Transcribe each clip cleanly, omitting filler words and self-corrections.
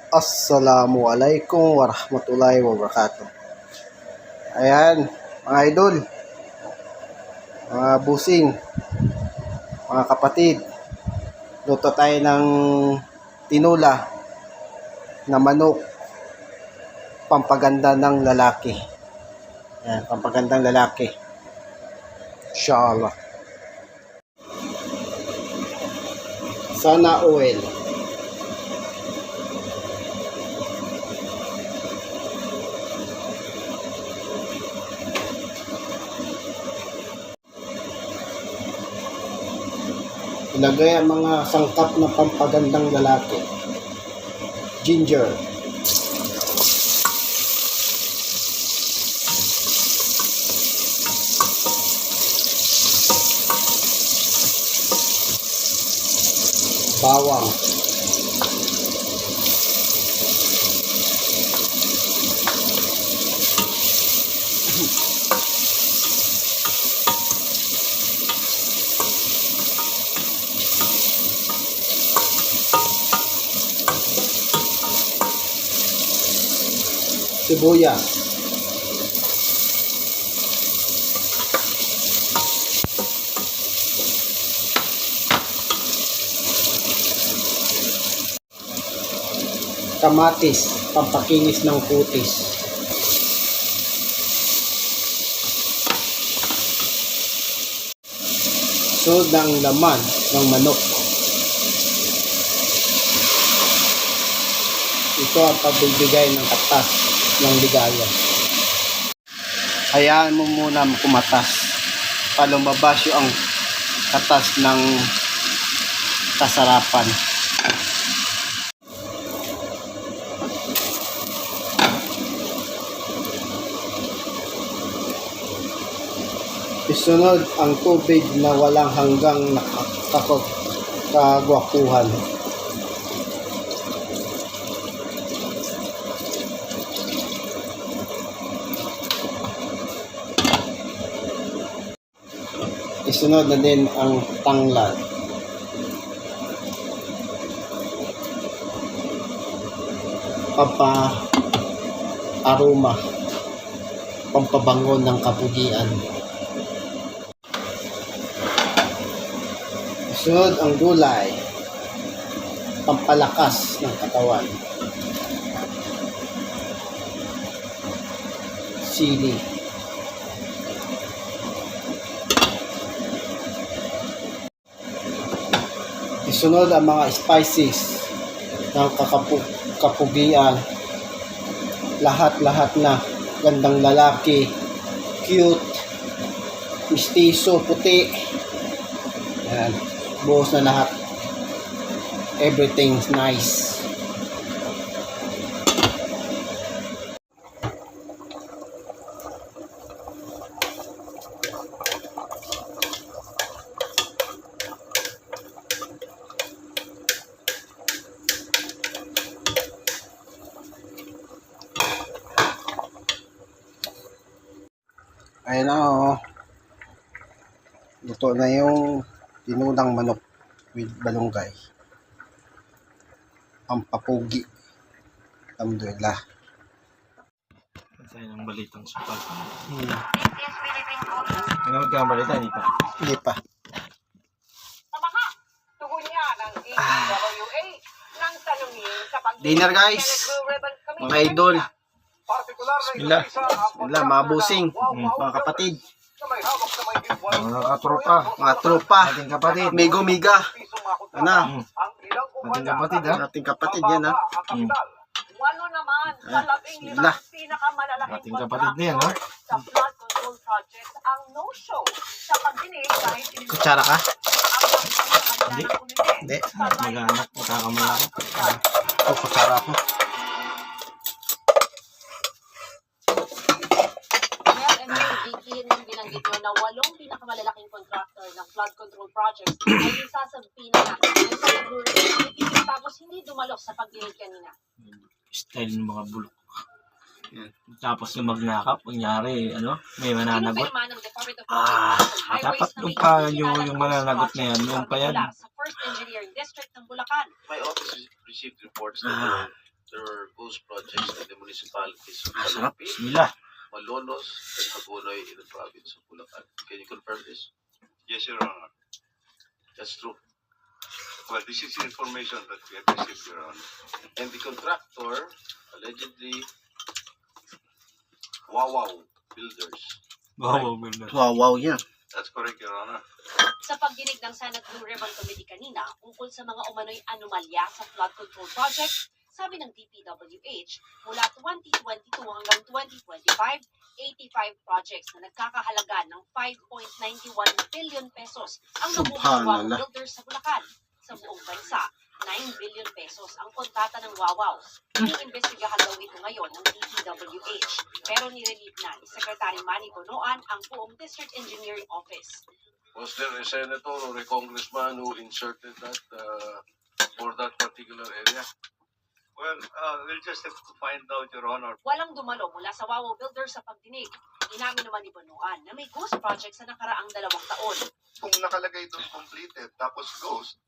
Assalamualaikum warahmatullahi wabarakatuh. Ayan, mga idol, mga busing, mga kapatid, luto tayo ng tinula na manok, pampaganda ng lalaki. Ayan, pampagandang lalaki. Inshallah. Sana oil. Ilagay ang mga sangkap na pampagandang lalaki. Ginger. Bawang. Sibuyas. Kamatis, pampakinis ng kutis. Sunod ang laman ng manok. Ito ang pagbibigay ng katas ng ligaya. Hayaan mo muna kumatas para lumabas yung katas ng kasarapan. Isunod ang tubig na walang hanggang nakakagwapuhan. Isunod na din ang tanglad. Aroma, pampabango ng kapugian. Isunod ang gulay, pampalakas ng katawan. Sili. Isunod ang mga spices ng kapugian. Lahat-lahat na gandang lalaki, cute, mistiso, puti. Ayan, buhos na lahat. Everything's nice. Ayan na, oh. Luto na yung tinulang manok with balunggay. Pampapugi. Alhamdulillah. Sa'yo ng balitang supat. Ano magkang balita? Hindi pa. Hindi pa. Dinner guys. Mga idol. Bismillah. Bismillah, mga busing. Mga kapatid. Mga katropa. Mga tropa. Ating kapatid. Migo-miga. Ano? Ating kapatid ha. Ating kapatid yan ha. Walo naman sa labing limang pinakamalalaking Ating kapatid na yan ha. sa flood control project ang no-show sa pagdinig kahit Kutsara ka? Hindi. Hindi. Mag-anak. Magkakamala ko. Oh, kutsara ako. Binanggit nyo na 8 pinakamalalaking contractor ng flood control project ay isasampina na tapos hindi dumalos sa pagdinig kanina. Style ng mga bulok. Tapos yung magnakap, kunyari, may mananagot. Dapat yung pa yung mananagot na yan, yung pa yan. Sa First Engineering District ng Bulacan. My office received reports that there were ghost projects in the municipalities of Sarap. Caloocan, Bismillah. Malolos, and Hagonoy in the province of Bulacan. Can you confirm this? Yes, Your Honor. That's true. Well, this is information that we have received, Your Honor. And the contractor, allegedly, Wawaw Builders. Wow, goodness. Wow yan. That's correct, Your Honor. Sa pagdinig ng Senate Blue Ribbon Committee kanina tungkol sa mga umano'y anomalya sa flood control project, sabi ng DPWH, mula 2022 hanggang 2025, 85 projects na nagkakahalaga ng 5.91 billion pesos ang nabubuo ng Subhanallah. builders sa Bulacan. Sa buong bansa, 9 billion pesos ang kontrata ng Wawaw. Iniimbestigahan daw ito ngayon ng DPWH, pero nirelieve na ni Secretary Manny Bonoan ang buong District Engineering Office. Was there a senator or a congressman who inserted that for that particular area? Well, we'll just have to find out, Your Honor. Walang dumalo mula sa Wawaw Builders sa pagdinig. Inamin naman ni Bonoan na may ghost project sa nakaraang 2 taon. Kung nakalagay doon completed, tapos ghost,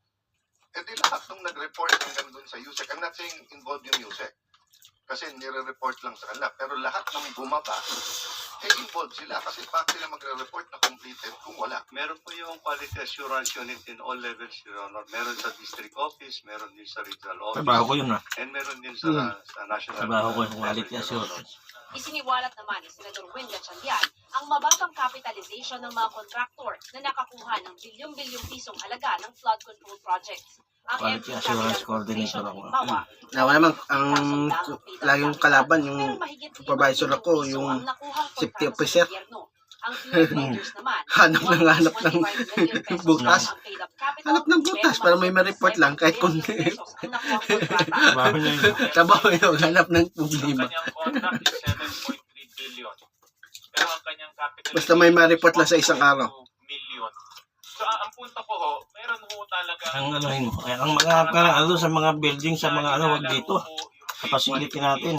edi lahat nung nag-report hanggang doon sa USEC. I'm not saying involved yung USEC. Kasi nire-report lang sa kanila. Pero lahat ng bumaba, involved sila. Kasi bakit sila magre-report na completed kung wala? Meron po yung quality assurance unit in all levels, Your Honor. Meron sa district office, meron din sa regional office, Trabaho ko yun, and meron din sa, sa national Trabaho ko yung level, quality Your assurance. Honor. Isiniwalat naman ni Senador Win Gatchalian ang mababang capitalization ng mga kontraktor na nakakuha ng bilyong-bilyong pisong halaga ng flood control projects. Ang Quality MP assurance Capital coordinator Corporation, ako. halimbawa, Nawa naman, ang laging kalaban, yung pero mahigit 5 supervisor bilyong ako, piso yung ang nakuhang safety kontrata sa officer. gobyerno. Ang QM Builders naman, Hanap ng 125 million pesos butas. ang paid-up capital, Hanap ng butas pero para may mahigit ma-report lang 7 kahit billion kundi. pesos ang nakuhang kontrata. Trabaho niya yun. Trabaho yung hanap ng problema. Kanyang contract is 7.3 billion. Pero ang kanyang capital Basta may ma-report lang sa isang araw. 1.2 million. So ang punto ko ho, meron ho talaga Ang ano yun, ang mga ano sa mga building, sa mga ano, wag dito. Sa facility natin.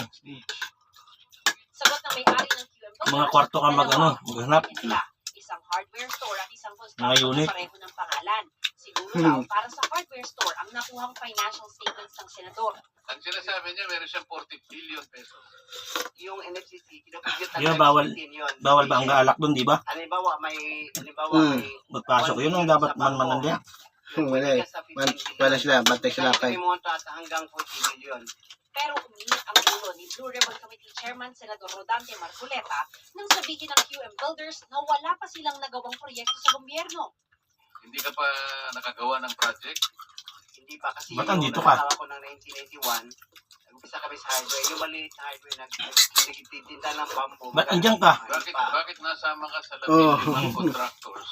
Sagot ng may-ari ng QM Builders, Mga kwarto ka maghanap. sila. Isang hardware store at isang Mga construction unit. na pareho ng pangalan. Siguro daw para sa hardware store ang nakuhang financial statements ng senador. Ang sinasabi niya, meron siyang 40 billion pesos. Yung NFCC, kinapagyan Yun, bawal ba ang gaalak dun, di ba? Halimbawa, may Magpasok yun ang dapat man yan. Wala eh. Wala sila, bantay sila kay. May monta hanggang 40 million. Pero uminit ang ulo ni Blue Ribbon Committee Chairman Senador Rodante Marcoleta nang sabihin ng QM Builders na wala pa silang nagawang proyekto sa gobyerno. Hindi ka pa nakagawa ng project? Hindi pa kasi Ba't andito ka? nagkakawa ko ng 1981. Nag-umpisa kami sa highway. Yung maliit na highway na nagtitinda ng bamboo. Ba't andyan ka? Bakit nasama ka sa Oh. labing limang contractors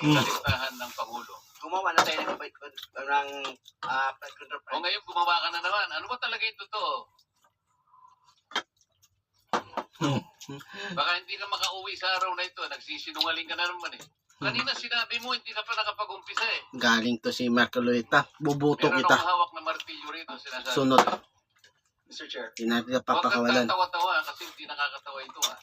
sa listahan ng Pangulo? Gumawa na tayo ng flood control O project. ngayon gumawa ka na naman. Ano ba talaga yung totoo? Baka hindi ka makauwi sa araw na ito. Nagsisinungaling ka na naman eh. Kanina sinabi mo hindi ka pa nakapag-umpisa eh. Galing to si Marcoleta. Bubuto Meron kita. akong hawak na martilyo rito. Sinasabi Sunod. ko. Mr. Chair. Hindi natin Huwag kang papakawalan. tatawa-tawa kasi hindi nakakatawa ito ah.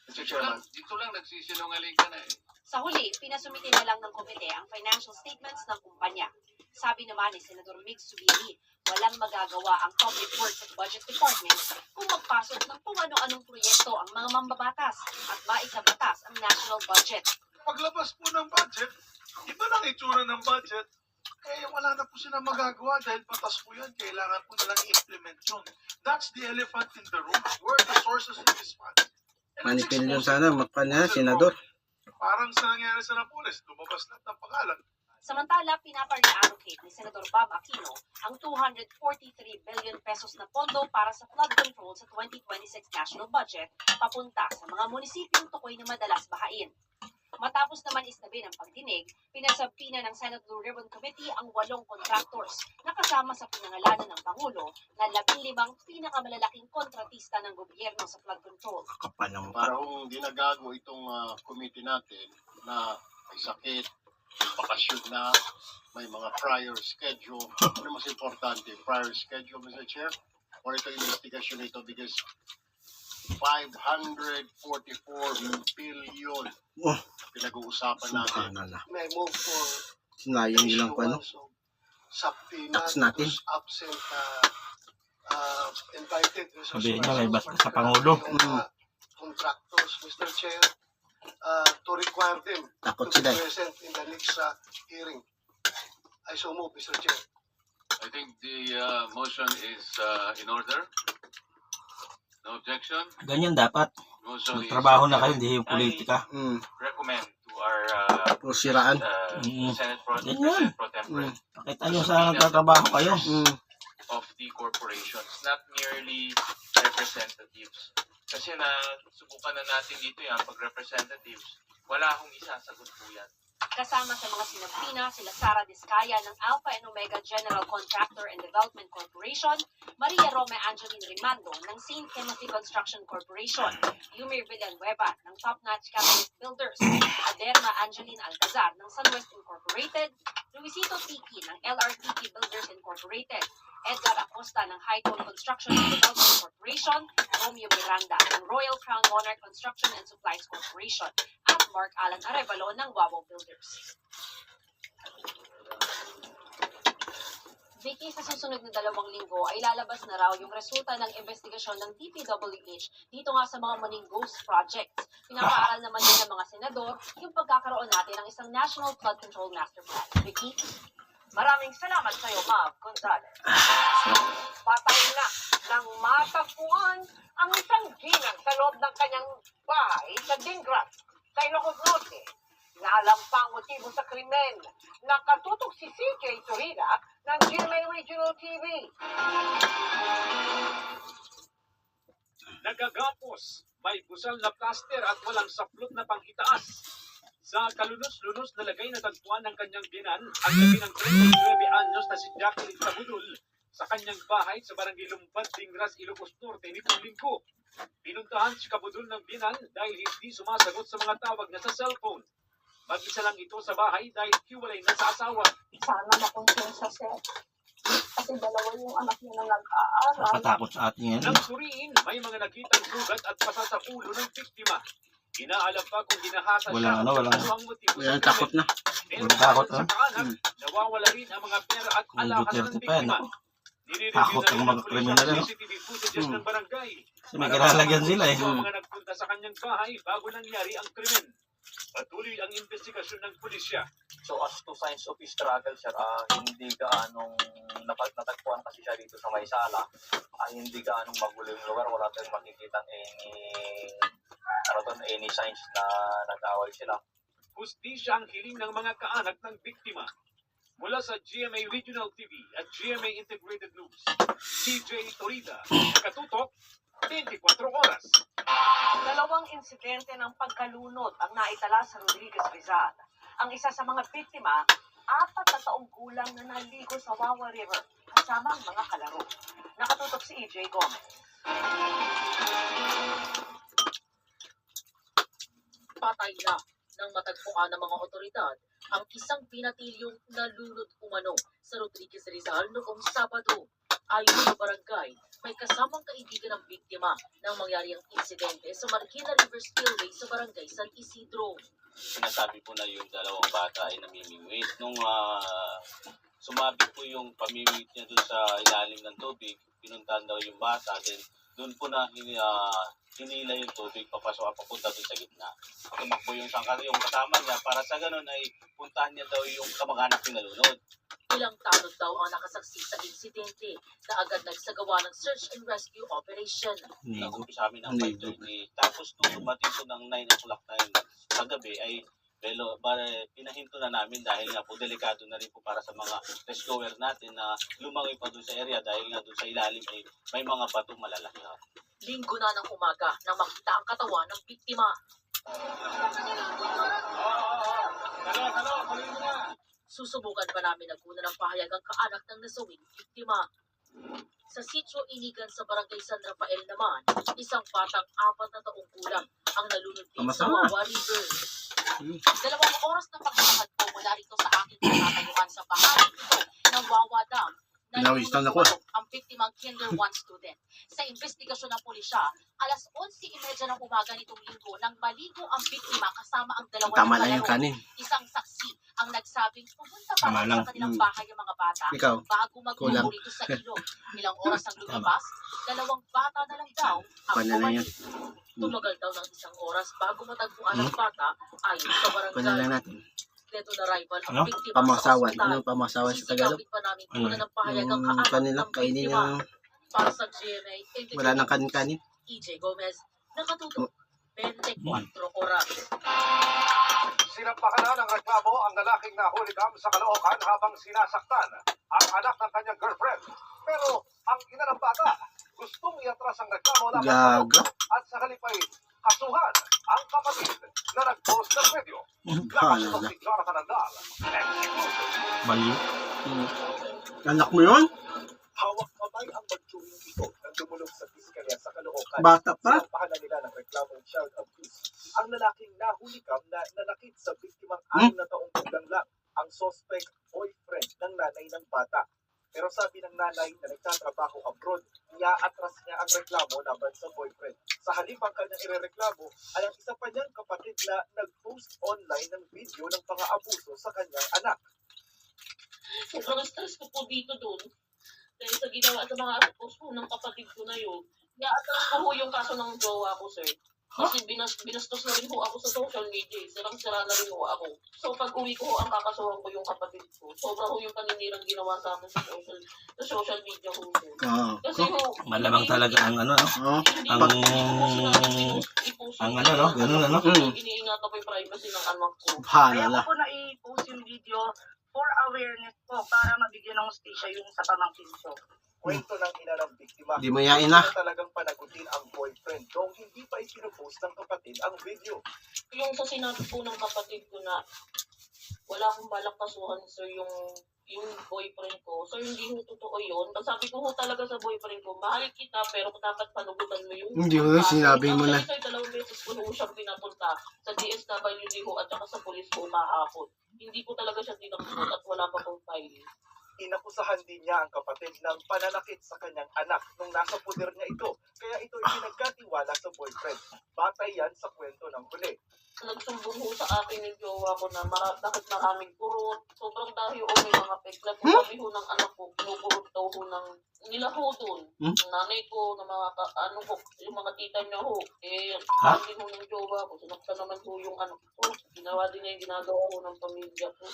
Mr. Chairman. Dito lang nagsisinungaling ka na eh. Sa huli, pinasumite na lang ng komite ang financial statements ng kumpanya. Sabi naman ni Senador Mig Subiri, walang magagawa ang Public Works at Budget Department kung magpasok ng kung ano-anong proyekto ang mga mambabatas at maisabatas ang national budget. Paglabas po ng budget, iba lang itsura ng budget. Wala na po sila magagawa dahil batas po yan. Kailangan po nilang i-implement yun. That's the elephant in the room. Where are the sources of this fund? Manipilyon sana, magpanya, senador. Parang sa nangyari sa Napoles, lumabas na ang pangalan. Samantala, pinapa-reallocate ni Senador Bob Aquino ang 243 billion pesos na pondo para sa flood control sa 2026 national budget papunta sa mga munisipyong tukoy na madalas bahain. Matapos naman istabi ng pagdinig, pinasabpina ng Senate Blue Ribbon Committee ang 8 contractors na kasama sa pinangalanan ng Pangulo na 15 pinakamalalaking kontratista ng gobyerno sa flood control. Kapal ng mukha. Para kung ginagago itong committee natin na may sakit, bakasyon na, may mga prior schedule. Ano mas importante? Prior schedule, Mr. Chair? Or ito investigation ito because 544 billion Oh, pinag-uusapan natin. subhanallah. May move for Sinayang nilang pa, no? issuance of subpoena Tax natin. to absent invited Sabihin niya, may basta sa Pangulo. contractors, Mr. Chair, to require them Takot to be sila eh. present in the next hearing. I so move, Mr. Chair. I think the motion is in order. No objection. Ganyan dapat. Motion is Magtrabaho na kayo, hindi yung politika. Recommend to our Puro siraan. Senate Pro Ganyan. President Pro Tempore Pakita nyo sa nagtatrabaho kayo. of the corporations, not merely representatives. Kasi na subukan na natin dito yan, pag representatives, wala akong isasagot po yan. Kasama sa mga sinampina sila Sara Discaya ng Alpha and Omega General Contractor and Development Corporation, Maria Rome Angeline Rimando ng St. Timothy Construction Corporation, Yumir Villanueva ng Top Notch Cabinet Builders, Aderma Angeline Alcazar ng Sunwest Incorporated, Luisito Tiki ng LRTT Builders Incorporated, Edgar Acosta ng Highton Construction and Development Corporation, Romeo Miranda ng Royal Crown Monarch Construction and Supplies Corporation, at Mark Alan Arevalo ng Wawaw Builders. Vicky, sa susunod na 2 linggo ay lalabas na raw yung resulta ng investigasyon ng DPWH dito nga sa mga Maning Ghost Projects. Pinapaaral naman din ng mga senador yung pagkakaroon natin ng isang National Flood Control Master Plan. Vicky? Maraming salamat sa iyo, Mav Gonzalez. Patay na nang matagpuan ang isang ginang sa loob ng kanyang bahay sa Dingrat, sa Ilocos Norte. Nalampang motibo sa krimen. Nakatutok si CJ Torida ng GMA Regional TV. Nagagapos, may busal na plaster at walang saplot na panghitaas. Sa kalunos-lunos na lagay na tagpuan ng kanyang binan, ang gabi ng 39 anyos na si Jacqueline Cabudul sa kanyang bahay sa Barangay Lumpad, Dingras, Ilocos Norte nitong linggo. Pinuntahan si Cabudul ng binan dahil hindi sumasagot sa mga tawag na sa cellphone. Mag-isa lang ito sa bahay dahil hiwalay na sa asawa. Sana makonsin sa set. Kasi 2 yung anak niya na nag-aaral. Nakatakot sa atin yan. Nang suriin, may mga nakitang sugat at pasa sa ulo ng biktima. Inaalam pa kung ginahasa siya Walang ang motibo Walang sa takot krimen. na. Pero Walang takot, sa kaanak, nawawala rin ang mga pera at Kung alahas ng Duterte pa yan, biktima. ako. Nire-review Takot na ang rin mga ng pulis kriminal, ang ano? CCTV footages ng barangay. Kasi may kinalagyan sila eh. Ang mga nagpunta sa kanyang bahay bago nangyari ang krimen. Patuloy ang investigasyon ng pulisya. So as to signs of struggle, sir, hindi gaanong natagpuan kasi siya dito sa Maysala. Hindi gaanong magulo yung lugar. Wala tayong makikita any signs na nag-away sila. Hustisya ang hiling ng mga kaanak ng biktima. Mula sa GMA Regional TV at GMA Integrated News, CJ Torida, nakatutok 24 oras. 2 insidente ng pagkalunod ang naitala sa Rodriguez Rizal. Ang isa sa mga biktima, 4 na taong gulang na naligo sa Wawa River kasama ang mga kalaro. Nakatutok si EJ Gomez. Patay na nang matagpuan ng mga otoridad ang isang pinatilyong nalunod umano sa Rodriguez Rizal noong Sabado. Ayon sa barangay, may kasamang kaibigan ng biktima nang mangyari ang insidente sa Marikina River Spillway sa barangay San Isidro. Sinasabi po na yung 2 bata ay namimingwit. Nung sumabit po yung pamimingwit niya doon sa ilalim ng tubig, pinuntahan daw yung bata, then doon po na hinila yung tubig papunta doon sa gitna. Tumakbo yung kasama niya para sa ganun ay puntahan niya daw yung kamag-anak yung nalunod. Ilang tanod daw ang nakasaksi sa insidente na agad nagsagawa ng search and rescue operation. Nag-umpisa kami ng 5:30. Tapos nung dumating po ng 9 o'clock na yun sa gabi ay pinahinto na namin dahil nga po delikado na rin po para sa mga rescuer natin na lumangoy pa doon sa area dahil nga doon sa ilalim ay may mga batong malalaki. Linggo na ng umaga nang makita ang katawan ng biktima. Susubukan pa namin naguna ng pahayag ang kaanak ng nasawing biktima. Sa sitio Inigan sa Barangay San Rafael naman, isang batang 4 na taong gulang ang nalunod din sa Wawa River. 2 oras na paglalakad ko mula rito sa aking pinatayuan sa bahagi ito ng Wawa Dam. Pinawisan ako. Ang biktimang Kinder 1 student. Sa investigasyon ng pulisya, alas 11:30 ng umaga nitong linggo nang maligo ang biktima kasama ang 2 Tama na lang yung kalaro. kanin. Isang saksi ang nagsabing pumunta pa Tama rin lang. sa kanilang bahay ang mga bata Ikaw, bago kulang. magmumuli rito sa ilog. Ilang oras ang lumipas, 2 bata na lang daw ang Paano na yan? bumalik. Tumagal daw ng 1 oras bago matagpuan ang bata ayon sa Kunin lang barangay. natin. Dead on arrival ang Ano? biktima Pamasawan. sa ospital. Ano pamasawan sa Tagalog? Sisikapin pa namin Ano? kunan ng pahayag ang Yung kaanak kanila, ng kainin biktima. yung Para sa GMA, wala nang kanin-kanin. EJ Gomez, nakatutok Oh. 24 oras. Sinampakan na ng reklamo ang lalaking nahulikam sa Caloocan habang sinasaktan ang anak ng kanyang girlfriend. Pero ang ina ng bata gustong iatras ang reklamo laban sa Gaga. doktor at sa halipay kasuhan ang kapatid na nag-post ng video. Paano Lakas na? si Jonathan Andal. Baliw. Anak mo yun? Hawak kamay ang magtuwing ito nang dumulog sa piskalya sa Caloocan. Bata pa? Sinampahan na nila ng reklamong child abuse. Ang lalaking nahulikam na nanakit sa biktimang 6 na taong gulang lang, ang suspect boyfriend ng nanay ng bata. Pero sabi ng nanay na nagtatrabaho abroad, niya-atras niya ang reklamo laban sa boyfriend. Sa halip ang kanyang irereklamo ay ang isa pa niyang kapatid na nag-post online ng video ng pang-aabuso sa kanyang anak. Sobrang stress ko po dito doon. Dahil sa ginawa sa mga post po ng kapatid ko na yun. Niya-atras ko ho yung kaso ng jowa ko, sir. Kasi binastos na rin ho ako sa social media. Sirang-sira na rin ho ako. So pag uwi ko ho, ang kakasuhan ko yung kapatid ko. Sobra ho yung paninirang ginawa sa akin sa social media ho, sir. Oo. Kasi ho, Malamang talaga ang ano, no? Oo. Ang ano, no? Ganun, ano? Iniingatan ko yung privacy ng anak ko. Paano Kaya na? ko po na-i-post yung video for awareness po para mabigyan ng hustisya yung sa pamangkin ko. Kwento ng ina ng biktima. Di mo yain na. Talagang panagutin ang boyfriend noong hindi pa ipinupost ng kapatid ang video. Yung sa sinabi po ng kapatid ko na wala akong balak kasuhan, sir, yung boyfriend ko. So, hindi ho totoo yun. Sabi ko ho talaga sa boyfriend ko, mahal kita, pero dapat panugutan mo yung... Hindi ho, sinabi mo na. Actually, sir, 2 beses ko ho siyang pinapunta sa DSWD ho at saka sa police ho kahapon. Hindi ko talaga siya tinakot at wala pa pong file. Inakusahan din niya ang kapatid ng pananakit sa kanyang anak nung nasa puder niya ito. Kaya ito ay pinagkatiwala sa boyfriend. Batay yan sa kwento ng huli. Nagsumbong ho sa akin yung jowa ko na bakit maraming kurot. Sobrang dahil o may mga peklat. Sabi ho ng anak ko, kinukurot daw ho ng nila ho doon. Yung nanay ko, ng mga yung mga tita niya ho. Sabi ho ng jowa ko, sinakta naman ho yung anak ko. Ginawa din niya yung ginagawa ho ng pamilya ko.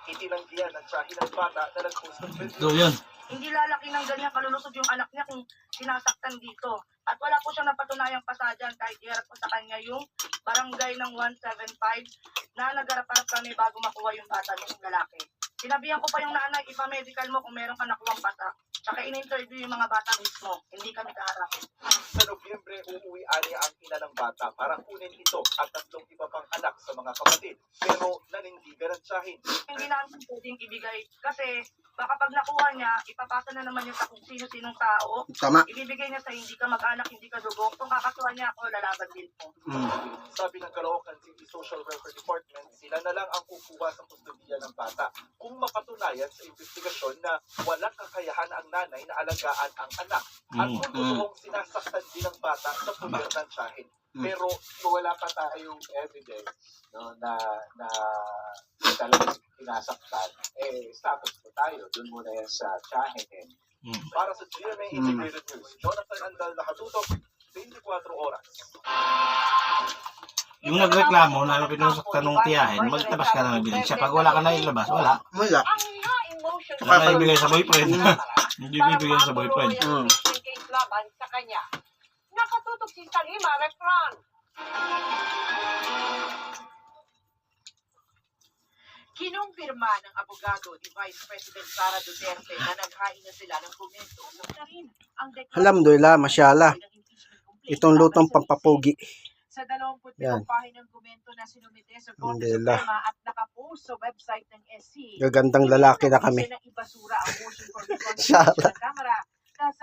Itinanggihan ng tiyahin ng bata na nag-post ng video. Ito yun. Hindi lalaki ng ganyan kalulusog yung anak niya kung sinasaktan dito. At wala po siyang napatunayang pasadyan kahit iharap ko sa kanya yung barangay ng 175 na nagharap-harap kami bago makuha yung bata ng lalaki. Sinabihan ko pa yung nanay, ipa-medical mo kung meron ka nakuwang bata. Tsaka in-interview yung mga bata mismo. Hindi kami kaharap. Sa Nobyembre, uuwi-ani ang ina ng bata para kunin ito at 3 iba pang anak sa mga kapatid. Pero nanindigan ang tiyahin. Hindi namin pwedeng ibigay kasi baka pag nakuha niya, ipapasa na naman yung sa kung sino-sinong tao. Tama. Ibibigay niya sa hindi ka mag-anak, hindi ka dugo. Kung kakasuhan niya ako, lalaban din po. Sabi ng Caloocan City Social Welfare Department, sila na lang ang kukuha sa kustodiya ng bata kung mapatunayan sa investigasyon na walang kakayahan ang nanay na alagaan ang anak at kung totoong sinasaktan din ng bata sa puder ng tiyahin. Pero wala pa tayong evidence no, na talagang sinasaktan. Status po tayo. Doon muna yan sa tiyahin. Para sa GMA Integrated News, Jonathan Andal, nakatutok 24 oras. Yung nagreklamo na pinusaktan ng tiyahin, magtabas ka na ng ebidensya. Pag wala ka na ilabas, wala. Wala. Wala na ibigay sa boyfriend. Hindi bibigay sa boyfriend. Case laban sa kanya. Nakatutok si Salima Refran. Kinumpirma ng abogado ni Vice President Sara Duterte na naghain na sila ng komento na rin ang Alhamdulillah, masyala. Itong lutong pampapugi. sa 27 Yan. pahinang komento na sinumite sa Korte Alhamdulillah. Suprema at nakapost sa website ng SC. Gagandang lalaki na kami. Ibasura ang motion for reconsideration Inshallah. ng Kamara